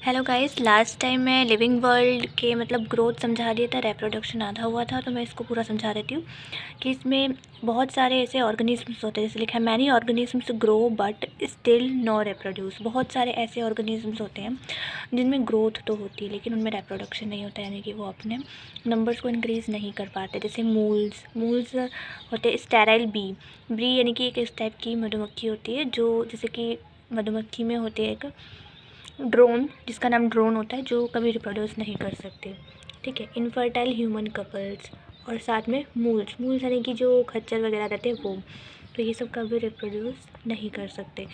Hello guys, last time मैं living world के मतलब ग्रोथ समझा दिया था, रिप्रोडक्शन आधा हुआ था, तो मैं इसको पूरा समझा देती हूँ कि इसमें बहुत सारे ऐसे ऑर्गेनिजम्स होते हैं, जैसे लिखा है many organisms grow but still no reproduce. बहुत सारे ऐसे ऑर्गेनिजम्स होते हैं जिनमें ग्रोथ तो होती है लेकिन उनमें रिप्रोडक्शन नहीं होता, यानी कि वो अपने नंबर्स को इंक्रीज़ नहीं कर पाते। जैसे मूल्स होते स्टेराइल बी यानी कि एक इस टाइप की मधुमक्खी होती है जो, जैसे कि मधुमक्खी में होती है एक ड्रोन, जिसका नाम ड्रोन होता है, जो कभी रिप्रोड्यूस नहीं कर सकते। ठीक है, इनफर्टाइल ह्यूमन कपल्स, और साथ में मूल्स यानी कि जो खच्चर वगैरह रहते हैं वो, तो ये सब कभी रिप्रोड्यूस नहीं कर सकते।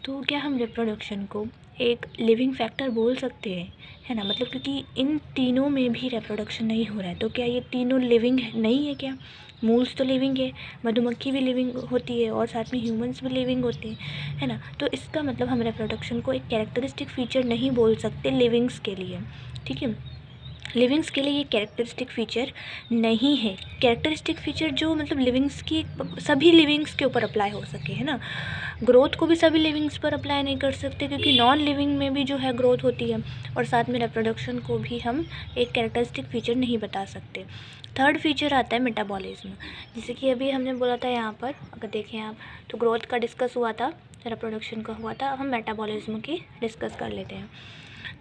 तो क्या हम रिप्रोडक्शन को एक लिविंग फैक्टर बोल सकते हैं, है ना? मतलब क्योंकि इन तीनों में भी रिप्रोडक्शन नहीं हो रहा है, तो क्या ये तीनों लिविंग नहीं है क्या? मूल्स तो लिविंग है, मधुमक्खी भी लिविंग होती है, और साथ में ह्यूमंस भी लिविंग होते हैं, है ना? तो इसका मतलब हम रिप्रोडक्शन को एक कैरेक्टरिस्टिक फ़ीचर नहीं बोल सकते लिविंग्स के लिए। ठीक है, लिविंग्स के लिए ये कैरेक्टरिस्टिक फ़ीचर नहीं है। कैरेक्टरिस्टिक फ़ीचर जो मतलब लिविंग्स की सभी लिविंग्स के ऊपर अप्लाई हो सके, है ना? ग्रोथ को भी सभी लिविंग्स पर अप्लाई नहीं कर सकते क्योंकि नॉन लिविंग में भी जो है ग्रोथ होती है, और साथ में रिप्रोडक्शन को भी हम एक कैरेक्टरिस्टिक फ़ीचर नहीं बता सकते। थर्ड फीचर आता है मेटाबॉलिज्म। जैसे कि अभी हमने बोला था यहाँ पर, अगर देखें आप, तो ग्रोथ का डिस्कस हुआ था, रिप्रोडक्शन का हुआ था, हम मेटाबॉलिज्म की डिस्कस कर लेते हैं।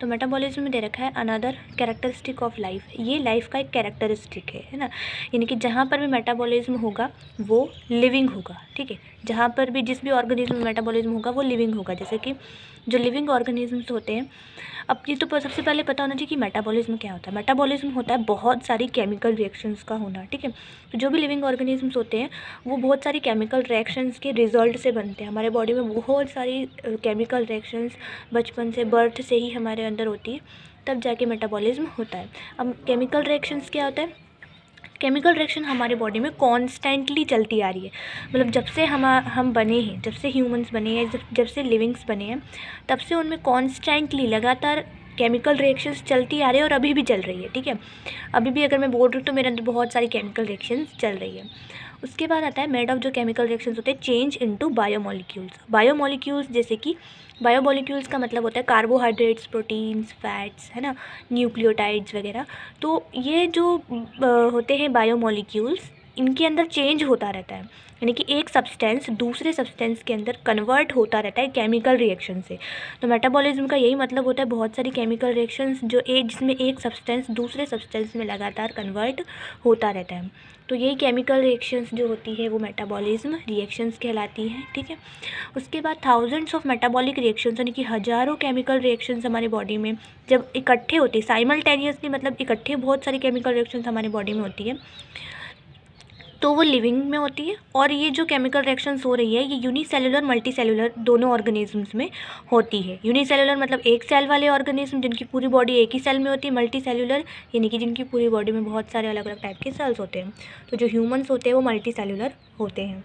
तो मेटाबॉलिज्म में दे रखा है अनदर कैरेक्टरिस्टिक ऑफ लाइफ। ये लाइफ का एक कैरेक्टरिस्टिक है ना? यानी कि जहाँ पर भी मेटाबॉलिज्म होगा वो लिविंग होगा। ठीक है, जहाँ पर भी जिस भी ऑर्गेनिज्म में मेटाबॉलिज्म होगा वो लिविंग होगा। जैसे कि जो लिविंग ऑर्गेनिजम्स होते हैं, अब ये तो सबसे पहले पता होना चाहिए कि मेटाबॉलिज्म क्या होता है। मेटाबॉलिज्म होता है बहुत सारी केमिकल रिएक्शंस का होना। ठीक है, तो जो भी लिविंग ऑर्गेनिजम्स होते हैं वो बहुत सारी केमिकल रिएक्शंस के रिजल्ट से बनते हैं। हमारे बॉडी में बहुत सारी केमिकल रिएक्शंस बचपन से, बर्थ से ही हमारे अंदर होती है, तब जाके मेटाबॉलिज्म होता है। अब केमिकल रिएक्शंस क्या होता है? केमिकल रिएक्शन हमारे बॉडी में कॉन्स्टेंटली चलती आ रही है। मतलब जब से हम बने हैं, जब से ह्यूमंस बने हैं, जब से लिविंग्स बने हैं, तब से उनमें कॉन्स्टेंटली लगातार केमिकल रिएक्शंस चलती आ रही है, और अभी भी चल रही है। ठीक है, अभी भी अगर मैं बोल रही हूँ तो मेरे अंदर बहुत सारी केमिकल रिएक्शंस चल रही है। उसके बाद आता है मेड ऑफ, जो केमिकल रिएक्शंस होते हैं चेंज इनटू बायोमोलिक्यूल्स। बायोमोलिक्यूल्स जैसे कि बायोमोलिक्यूल्स का मतलब होता है कार्बोहाइड्रेट्स, प्रोटीन्स, फैट्स, है ना, न्यूक्लियोटाइड्स वगैरह। तो ये जो होते हैं बायोमोलिक्यूल्स, इनके अंदर चेंज होता रहता है, यानी कि एक सब्सटेंस दूसरे सब्सटेंस के अंदर कन्वर्ट होता रहता है केमिकल रिएक्शन से। तो मेटाबॉलिज्म का यही मतलब होता है, बहुत सारी केमिकल रिएक्शंस जो जिसमें एक सब्सटेंस दूसरे सब्सटेंस में लगातार कन्वर्ट होता रहता है। तो यही केमिकल रिएक्शंस जो होती है वो मेटाबॉलिज्म रिएक्शंस कहलाती हैं। ठीक है, उसके बाद थाउजेंड्स ऑफ मेटाबॉलिक रिएक्शंस, यानी कि हज़ारों केमिकल रिएक्शंस हमारी बॉडी में जब इकट्ठे होती है साइमल्टेनियसली, मतलब इकट्ठे बहुत सारी केमिकल रिएक्शंस हमारी बॉडी में होती है, तो वो लिविंग में होती है। और ये जो केमिकल रिएक्शंस हो रही है ये यूनिसेलुलर मल्टी सेलुलर दोनों ऑर्गेनिजम्स में होती है। यूनिसेलुलर मतलब एक सेल वाले ऑर्गेनिज्म जिनकी पूरी बॉडी एक ही सेल में होती है, मल्टी सेलुलर यानी कि जिनकी पूरी बॉडी में बहुत सारे अलग अलग टाइप के सेल्स होते हैं। तो जो ह्यूमंस होते हैं वो मल्टी सेलुलर होते हैं।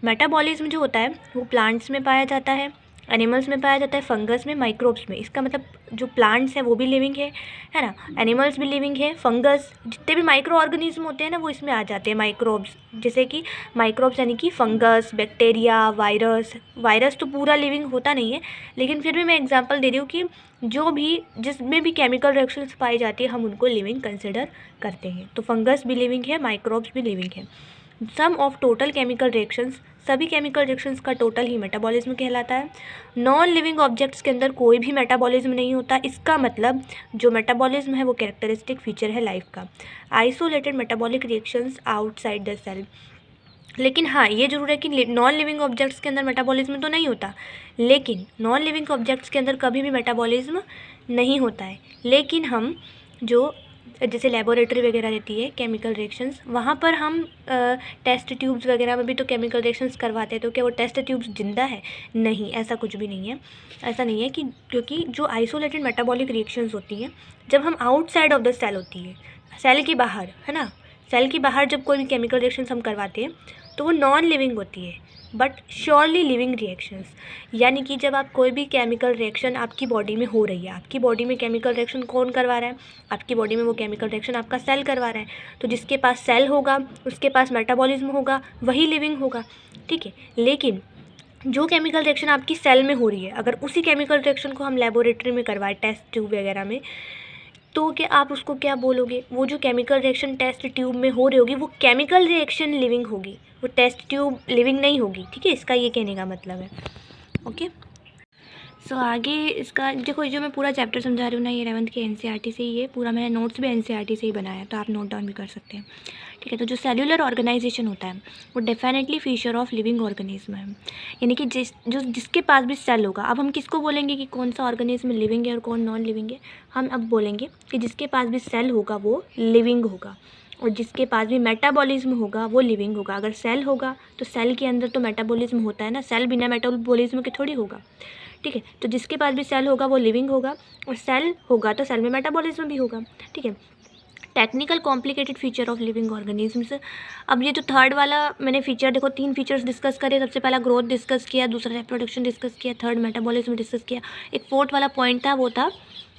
मेटाबॉलिज्म जो होता है वो प्लांट्स में पाया जाता है, एनिमल्स में पाया जाता है, फंगस में, माइक्रोब्स में। इसका मतलब जो प्लांट्स है वो भी लिविंग है ना, एनिमल्स भी लिविंग है, फंगस, जितने भी माइक्रो ऑर्गेनिज्म होते हैं ना वो इसमें आ जाते हैं, माइक्रोब्स। जैसे कि माइक्रोब्स यानी कि फंगस, बैक्टीरिया, वायरस तो पूरा लिविंग होता नहीं है, लेकिन फिर भी मैं एग्जांपल दे रही हूँ कि जो भी जिसमें भी केमिकल रिएक्शंस पाई जाती है हम उनको लिविंग कंसिडर करते हैं। तो फंगस भी लिविंग है, माइक्रोब्स भी लिविंग है। सम ऑफ टोटल केमिकल रिएक्शंस, सभी केमिकल रिएक्शंस का टोटल ही मेटाबॉलिज्म कहलाता है। नॉन लिविंग ऑब्जेक्ट्स के अंदर कोई भी मेटाबॉलिज्म नहीं होता। इसका मतलब जो मेटाबॉलिज्म है वो कैरेक्टरिस्टिक फीचर है लाइफ का। Isolated metabolic reactions outside the cell. लेकिन हाँ, ये जरूर है कि नॉन लिविंग ऑब्जेक्ट्स के अंदर मेटाबॉलिज्म तो नहीं होता, लेकिन नॉन लिविंग ऑब्जेक्ट्स के अंदर कभी भी मेटाबॉलिज्म नहीं होता है। लेकिन हम जो जैसे लेबोरेटरी वगैरह रहती है केमिकल रिएक्शंस, वहाँ पर हम टेस्ट ट्यूब्स वगैरह में भी तो केमिकल रिएक्शंस करवाते हैं। तो क्या वो टेस्ट ट्यूब्स जिंदा है? नहीं, ऐसा कुछ भी नहीं है। ऐसा नहीं है कि, क्योंकि जो आइसोलेटेड मेटाबॉलिक रिएक्शंस होती हैं जब हम आउटसाइड ऑफ द सेल होती है, सेल के बाहर, है ना, सेल के बाहर जब कोई भी केमिकल रिएक्शंस हम करवाते हैं तो वो नॉन लिविंग होती है बट श्योरली लिविंग रिएक्शंस। यानी कि जब आप कोई भी केमिकल रिएक्शन आपकी बॉडी में हो रही है, आपकी बॉडी में केमिकल रिएक्शन कौन करवा रहा है? आपकी बॉडी में वो केमिकल रिएक्शन आपका सेल करवा रहा है। तो जिसके पास सेल होगा उसके पास मेटाबॉलिज्म होगा, वही लिविंग होगा। ठीक है, लेकिन जो केमिकल रिएक्शन आपकी सेल में हो रही है, अगर उसी केमिकल रिएक्शन को हम लेबोरेटरी में करवाएं, टेस्ट ट्यूब वगैरह में, तो क्या आप उसको क्या बोलोगे? वो जो केमिकल रिएक्शन टेस्ट ट्यूब में हो रही होगी, वो केमिकल रिएक्शन लिविंग होगी, वो टेस्ट ट्यूब लिविंग नहीं होगी। ठीक है, इसका ये कहने का मतलब है। ओके, सो आगे इसका देखो, जो मैं पूरा चैप्टर समझा रही हूँ ना, ये 11th के एनसीईआरटी से ही है पूरा, मैंने नोट्स भी एनसीईआरटी से ही बनाया है, तो आप नोट डाउन भी कर सकते हैं। ठीक है, तो जो सेल्यूलर ऑर्गेनाइजेशन होता है वो definitely feature of living organism है, यानी कि जिसके पास भी सेल होगा। अब हम किसको बोलेंगे कि कौन सा ऑर्गेनिज्म लिविंग है और कौन नॉन लिविंग है? हम अब बोलेंगे कि जिसके पास भी सेल होगा वो लिविंग होगा, और जिसके पास भी मेटाबॉलिज्म होगा वो लिविंग होगा। अगर सेल होगा तो सेल के अंदर तो मेटाबॉलिज्म होता है ना, सेल बिना मेटाबॉलिज्म के थोड़ी होगा। ठीक है, तो जिसके पास भी सेल होगा वो लिविंग होगा, और सेल होगा तो सेल में मेटाबॉलिज्म भी होगा। ठीक है, technical complicated feature of living organisms. अब ये जो थर्ड वाला मैंने फीचर, देखो 3 फीचर्स डिस्कस करे। सबसे पहला ग्रोथ डिस्कस किया, दूसरा रिप्रोडक्शन डिस्कस किया, थर्ड मेटाबॉलिज्म डिस्कस किया। एक फोर्थ वाला पॉइंट था, वो था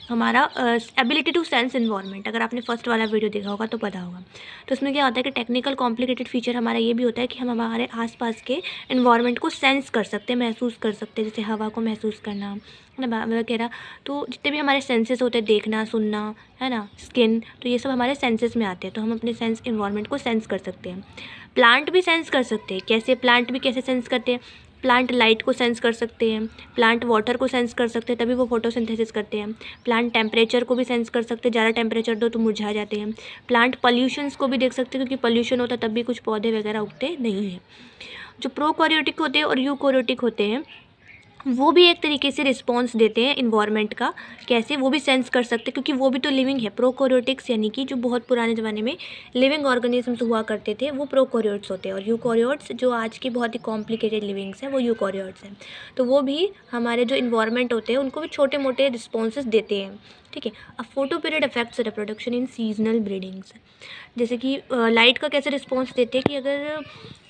हमारा एबिलिटी टू सेंस इन्वायरमेंट। अगर आपने फर्स्ट वाला वीडियो देखा होगा तो पता होगा। तो उसमें क्या होता है कि टेक्निकल कॉम्प्लिकेटेड फीचर हमारा ये भी होता है कि हम हमारे आसपास के इन्वायरमेंट को सेंस कर सकते हैं, महसूस कर सकते हैं, जैसे हवा को महसूस करना है ना वगैरह। तो जितने भी हमारे सेंसेस होते हैं, देखना, सुनना, है ना, स्किन, तो ये सब हमारे सेंसेस में आते हैं। तो हम अपने सेंस इन्वायरमेंट को सेंस कर सकते हैं। प्लांट भी सेंस कर सकते हैं। कैसे? प्लांट भी कैसे सेंस करते हैं? प्लांट लाइट को सेंस कर सकते हैं, प्लांट वाटर को सेंस कर सकते हैं, तभी वो फोटोसिंथेसिस करते हैं। प्लांट टेम्परेचर को भी सेंस कर सकते हैं, ज़्यादा टेम्परेचर दो तो मुरझा जाते हैं। प्लांट पॉल्यूशंस को भी देख सकते हैं, क्योंकि पॉल्यूशन होता है तब भी कुछ पौधे वगैरह उगते नहीं हैं। जो प्रोकैरियोटिक होते हैं और यूकैरियोटिक होते हैं, वो भी एक तरीके से रिस्पॉन्स देते हैं इन्वायरमेंट का। कैसे? वो भी सेंस कर सकते हैं, क्योंकि वो भी तो लिविंग है। प्रोकैरियोटिक्स यानी कि जो बहुत पुराने ज़माने में लिविंग ऑर्गेनिजम्स हुआ करते थे, वो प्रोकैरियोट्स होते हैं। और यूकैरियोट्स जो आज की बहुत ही कॉम्प्लिकेटेड लिविंग्स हैं, वो यूकैरियोट्स हैं। तो वो भी हमारे जो इन्वायरमेंट होते हैं उनको भी छोटे मोटे रिस्पॉन्सेस देते हैं। ठीक है, अब photo period affects reproduction in seasonal breedings. जैसे कि लाइट का कैसे रिस्पॉन्स देते हैं कि अगर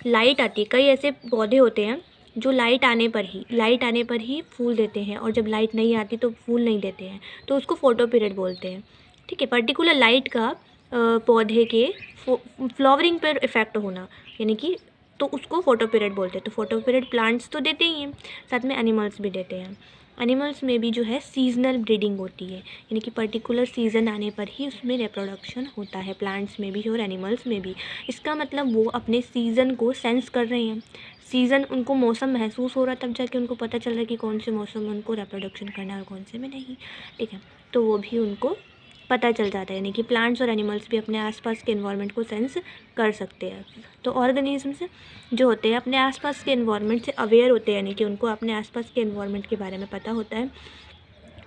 लाइट आती है, कई ऐसे पौधे होते हैं जो लाइट आने पर ही फूल देते हैं, और जब लाइट नहीं आती तो फूल नहीं देते हैं, तो उसको फोटो पीरियड बोलते हैं। ठीक है, पर्टिकुलर लाइट का पौधे के फ्लावरिंग पर इफ़ेक्ट होना, यानी कि तो उसको फोटो पीरियड बोलते हैं। तो फोटो पीरियड प्लांट्स तो देते ही हैं, साथ में एनिमल्स भी देते हैं। एनिमल्स में भी जो है सीजनल ब्रीडिंग होती है, यानी कि पर्टिकुलर सीज़न आने पर ही उसमें रिप्रोडक्शन होता है, प्लांट्स में भी और एनिमल्स में भी। इसका मतलब वो अपने सीज़न को सेंस कर रहे हैं। सीज़न उनको मौसम महसूस हो रहा है, तब जाके उनको पता चल रहा है कि कौन से मौसम में उनको रिप्रोडक्शन करना है और कौन से में नहीं। ठीक है, तो वो भी उनको पता चल जाता है, यानी कि प्लांट्स और एनिमल्स भी अपने आसपास के एनवायरनमेंट को सेंस कर सकते हैं। तो ऑर्गेनिजम्स जो होते हैं अपने आसपास के एनवायरनमेंट से अवेयर होते हैं, यानी कि उनको अपने आसपास के एनवायरनमेंट के बारे में पता होता है,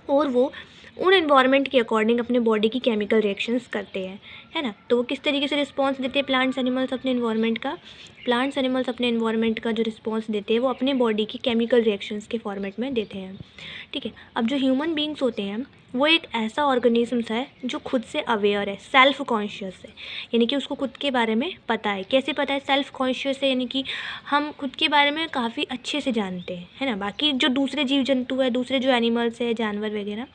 और वो उन एनवायरनमेंट के अकॉर्डिंग अपने बॉडी की केमिकल रिएक्शंस करते हैं, है ना। तो वो किस तरीके से रिस्पॉन्स देते हैं प्लांट्स एनिमल्स अपने एनवायरनमेंट का? प्लांट्स एनिमल्स अपने एनवायरनमेंट का जो रिस्पॉन्स देते हैं वो अपने बॉडी की केमिकल रिएक्शंस के फॉर्मेट में देते हैं। ठीक है, अब जो ह्यूमन बींग्स होते हैं वो एक ऐसा ऑर्गेनिजम्स है जो खुद से अवेयर है, सेल्फ कॉन्शियस है, यानी कि उसको खुद के बारे में पता है। कैसे पता है? सेल्फ कॉन्शियस है, यानी कि हम खुद के बारे में काफ़ी अच्छे से जानते हैं, है ना। बाकी जो दूसरे जीव जंतु है, दूसरे जो एनिमल्स है, जानवर वगैरह,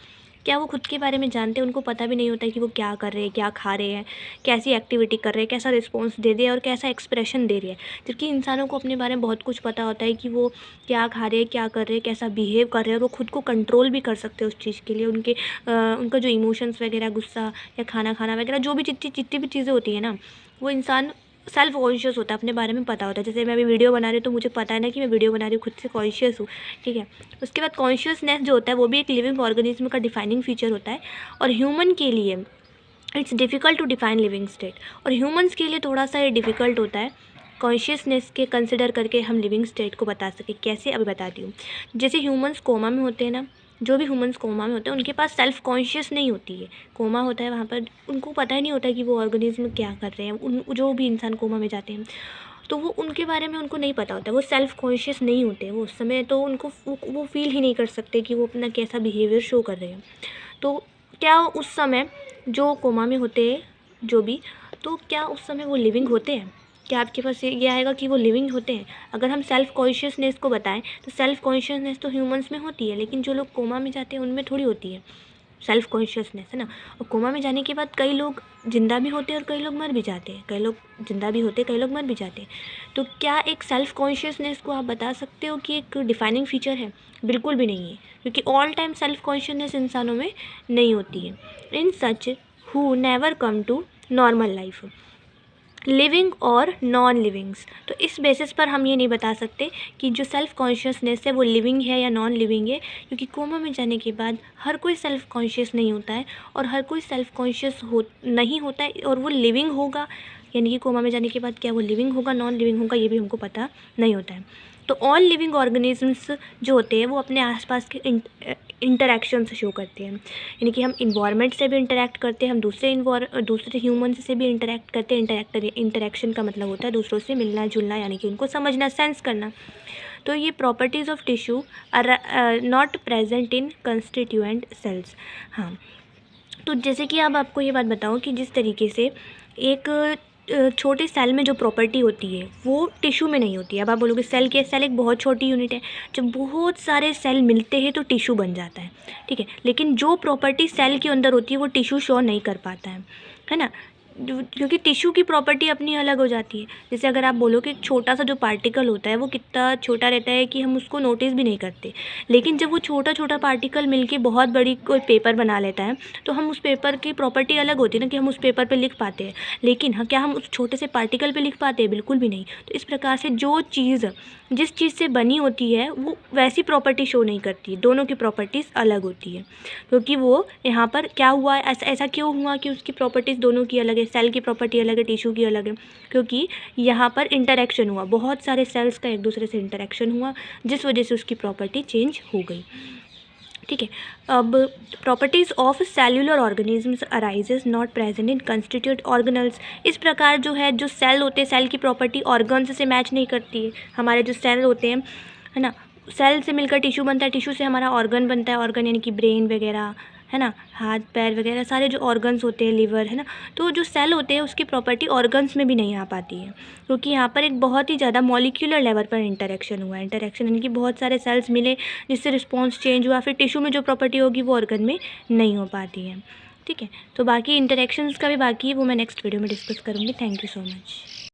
क्या वो खुद के बारे में जानते हैं? उनको पता भी नहीं होता है कि वो क्या कर रहे हैं, क्या खा रहे हैं, कैसी एक्टिविटी कर रहे हैं, कैसा रिस्पॉन्स दे रहे हैं और कैसा एक्सप्रेशन दे रहे हैं। जबकि इंसानों को अपने बारे में बहुत कुछ पता होता है कि वो क्या खा रहे हैं, क्या कर रहे हैं, कैसा बिहेव कर रहे हैं, और वो खुद को कंट्रोल भी कर सकते हैं उस चीज़ के लिए। उनका जो इमोशंस वगैरह, गुस्सा या खाना खाना वगैरह, जो भी जितनी भी चीज़ें होती है ना, वो इंसान सेल्फ कॉन्शियस होता है, अपने बारे में पता होता है। जैसे मैं अभी वीडियो बना रही हूँ तो मुझे पता है ना कि मैं वीडियो बना रही हूँ, खुद से कॉन्शियस हूँ। ठीक है, उसके बाद कॉन्शियसनेस जो होता है वो भी एक लिविंग ऑर्गेनिज्म का डिफाइनिंग फीचर होता है। और ह्यूमन के लिए it's difficult to define living state, और ह्यूमन्स के लिए थोड़ा सा ये डिफ़िकल्ट होता है कॉन्शियसनेस के कंसिडर करके हम लिविंग स्टेट को बता सकें। कैसे? अभी बताती हूँ। जैसे ह्यूमन्स कोमा में होते हैं ना, जो भी ह्यूमन्स कोमा में होते हैं उनके पास सेल्फ कॉन्शियस नहीं होती है। कोमा होता है वहाँ पर उनको पता ही नहीं होता कि वो ऑर्गेनिज्म क्या कर रहे हैं। उन जो भी इंसान कोमा में जाते हैं तो वो उनके बारे में उनको नहीं पता होता, वो सेल्फ कॉन्शियस नहीं होते वो उस समय, तो उनको वो फील ही नहीं कर सकते कि वो अपना कैसा बिहेवियर शो कर रहे हैं। तो क्या उस समय जो कोमा में होते हैं जो भी, तो क्या उस समय वो लिविंग होते हैं? क्या आपके पास ये आएगा कि वो लिविंग होते हैं? अगर हम सेल्फ कॉन्शियसनेस को बताएं तो सेल्फ कॉन्शियसनेस तो ह्यूमंस में होती है, लेकिन जो लोग कोमा में जाते हैं उनमें थोड़ी होती है। सेल्फ कॉन्शियसनेस, है ना। और कोमा में जाने के बाद कई लोग जिंदा भी होते हैं और कई लोग मर भी जाते हैं, कई लोग जिंदा भी होते हैं, कई लोग मर भी जाते हैं। तो क्या एक सेल्फ कॉन्शियसनेस को आप बता सकते हो कि एक डिफाइनिंग फीचर है? बिल्कुल भी नहीं है, क्योंकि ऑल टाइम सेल्फ कॉन्शियसनेस इंसानों में नहीं होती है। In such who never come to normal life, living और नॉन लिविंग्स। तो इस बेसिस पर हम ये नहीं बता सकते कि जो सेल्फ कॉन्शियसनेस है वो लिविंग है या नॉन लिविंग है, क्योंकि कोमा में जाने के बाद हर कोई सेल्फ कॉन्शियस नहीं होता है और हर कोई सेल्फ कॉन्शियस नहीं होता है और वो लिविंग होगा, यानी कि कोमा में जाने के बाद क्या वो लिविंग होगा नॉन लिविंग होगा ये भी हमको पता नहीं होता है। तो ऑल लिविंग ऑर्गेनिजम्स जो होते हैं वो अपने आसपास के इंटरेक्शन से शो करते हैं, यानी कि हम इन्वायरमेंट से भी इंटरेक्ट करते हैं, हम दूसरे ह्यूमन से भी इंटरेक्ट करते हैं। इंटरेक्शन का मतलब होता है दूसरों से मिलना जुलना, यानी कि उनको समझना, सेंस करना। तो ये properties of tissue are not present in constituent cells. हाँ, तो जैसे कि अब आपको ये बात बताऊँ कि जिस तरीके से एक छोटे सेल में जो प्रॉपर्टी होती है वो टिश्यू में नहीं होती है। अब आप बोलोगे सेल क्या है? सेल एक बहुत छोटी यूनिट है, जब बहुत सारे सेल मिलते हैं तो टिश्यू बन जाता है, ठीक है। लेकिन जो प्रॉपर्टी सेल के अंदर होती है वो टिश्यू शो नहीं कर पाता है ना, क्योंकि टिश्यू की प्रॉपर्टी अपनी अलग हो जाती है। जैसे अगर आप बोलो कि एक छोटा सा जो पार्टिकल होता है वो कितना छोटा रहता है कि हम उसको नोटिस भी नहीं करते, लेकिन जब वो छोटा छोटा पार्टिकल मिलके बहुत बड़ी कोई पेपर बना लेता है तो हम उस पेपर की प्रॉपर्टी अलग होती है ना, कि हम उस पेपर पे लिख पाते हैं। लेकिन हाँ, क्या हम उस छोटे से पार्टिकल पे लिख पाते हैं? बिल्कुल भी नहीं। तो इस प्रकार से जो चीज़ जिस चीज़ से बनी होती है वो वैसी प्रॉपर्टी शो नहीं करती, दोनों की प्रॉपर्टीज़ अलग होती है। क्योंकि वो यहाँ पर क्या हुआ, ऐसा क्यों हुआ कि उसकी प्रॉपर्टीज़ दोनों की अलग है, सेल की प्रॉपर्टी अलग है, टिश्यू की अलग है? क्योंकि यहाँ पर इंटरेक्शन हुआ, बहुत सारे सेल्स का एक दूसरे से इंटरेक्शन हुआ, जिस वजह से उसकी प्रॉपर्टी चेंज हो गई, ठीक है। अब properties of cellular organisms arises not present in constitute organelles. इस प्रकार जो है, जो सेल होते हैं, सेल की प्रॉपर्टी ऑर्गन्स से मैच नहीं करती है। हमारे जो सेल होते हैं, है ना, सेल से मिलकर टिश्यू बनता है, टिश्यू से हमारा ऑर्गन बनता है, ऑर्गन यानी कि ब्रेन वगैरह, है ना, हाथ पैर वगैरह सारे जो ऑर्गन्स होते हैं, लिवर, है ना। तो जो सेल होते हैं उसकी प्रॉपर्टी ऑर्गन्स में भी नहीं आ पाती है, क्योंकि यहाँ पर एक बहुत ही ज़्यादा मॉलिक्यूलर लेवल पर इंटरेक्शन हुआ है। इंटरेक्शन यानी कि बहुत सारे सेल्स मिले जिससे रिस्पॉन्स चेंज हुआ, फिर टिश्यू में जो प्रॉपर्टी होगी वो ऑर्गन में नहीं हो पाती है, ठीक है। तो बाकी इंटरेक्शंस का भी बाकी है, वो मैं नेक्स्ट वीडियो में डिस्कस करूँगी। Thank you so much.